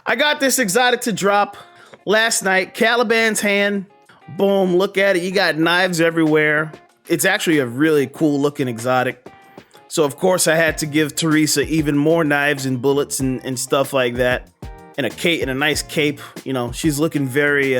I got this exotic to drop last night. Calaban's hand. Boom, look at it. You got knives everywhere. It's actually a really cool looking exotic. So of course I had to give Teresa even more knives and bullets and stuff like that. And a cape and a nice cape. You know, she's looking very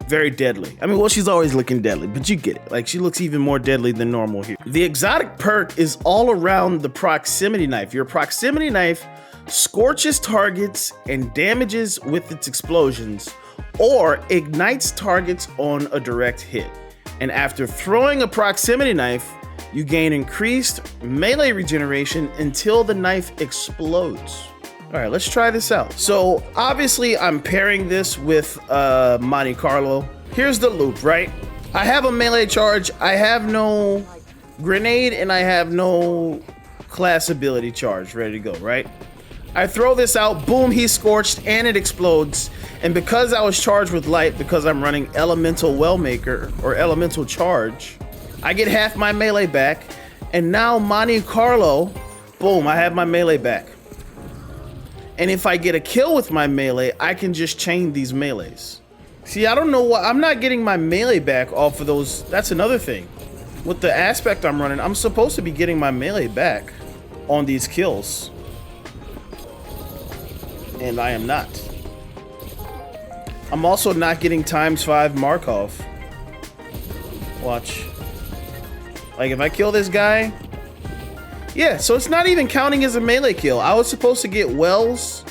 deadly. I mean, well, she's always looking deadly, but you get it. Like, she looks even more deadly than normal here. The exotic perk is all around the proximity knife. Your proximity knife scorches targets and damages with its explosions, or ignites targets on a direct hit. And after throwing a proximity knife, you gain increased melee regeneration until the knife explodes. All right, let's try this out. So obviously I'm pairing this with Monte Carlo. Here's the loop, right? I have a melee charge, I have no grenade, and I have no class ability charge ready to go, right? I throw this out, boom, he's scorched, and it explodes. And because I was charged with light, because I'm running Elemental Wellmaker, or Elemental Charge, I get half my melee back. And now Monte Carlo, boom, I have my melee back. And if I get a kill with my melee, I can just chain these melees. See, I don't know why, I'm not getting my melee back off of those. That's another thing. With the aspect I'm running, I'm supposed to be getting my melee back on these kills. And I am not. I'm also not getting ×5 Markov. Watch. Like, if I kill this guy, yeah, so it's not even counting as a melee kill. I was supposed to get Wells.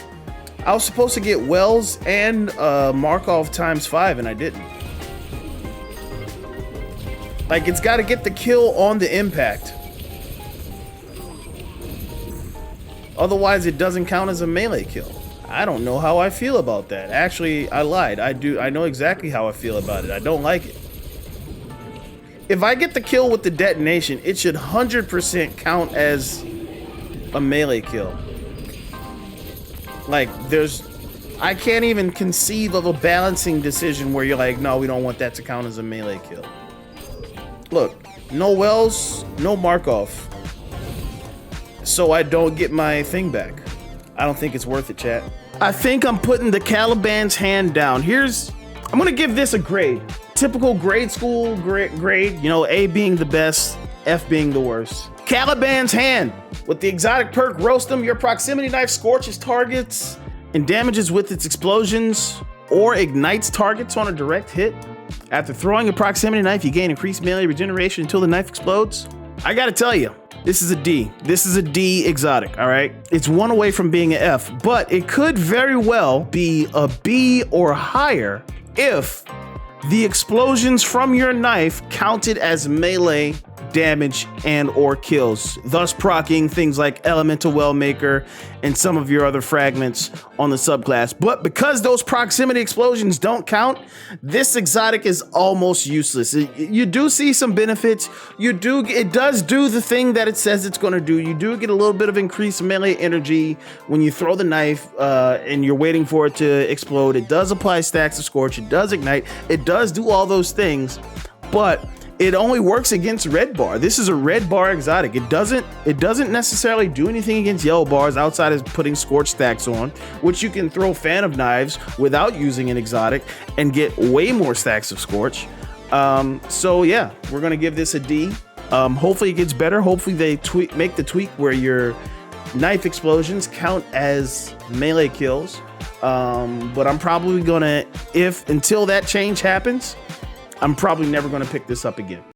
I was supposed to get Wells and Markov ×5, and I didn't. Like, it's got to get the kill on the impact. Otherwise, it doesn't count as a melee kill. I don't know how I feel about that. Actually, I lied. I know exactly how I feel about it. I don't like it. If I get the kill with the detonation, it should 100% count as a melee kill. Like, I can't even conceive of a balancing decision where you're like, no, we don't want that to count as a melee kill. Look, no Wells, no Markov. So I don't get my thing back. I don't think it's worth it, chat. I think I'm putting the Calaban's hand down. I'm gonna give this a grade. Typical grade school grade, you know, A being the best, F being the worst. Calaban's hand. With the exotic perk, roast them, your proximity knife scorches targets and damages with its explosions, or ignites targets on a direct hit. After throwing a proximity knife, you gain increased melee regeneration until the knife explodes. I gotta tell you, this is a D. This is a D exotic, all right? It's one away from being an F, but it could very well be a B or higher if the explosions from your knife counted as melee damage and or kills, thus proccing things like Elemental Wellmaker and some of your other fragments on the subclass. But because those proximity explosions don't count, this exotic is almost useless. You do see some benefits. It does do the thing that it says it's going to do. You do get a little bit of increased melee energy when you throw the knife and you're waiting for it to explode. It does apply stacks of scorch. It does ignite. It does do all those things, but it only works against red bar. This is a red bar exotic. It doesn't necessarily do anything against yellow bars outside of putting scorch stacks on, which you can throw Fan of Knives without using an exotic and get way more stacks of scorch. So yeah, we're gonna give this a D. Hopefully it gets better. Hopefully they make the tweak where your knife explosions count as melee kills. But I'm probably gonna, until that change happens, I'm probably never going to pick this up again.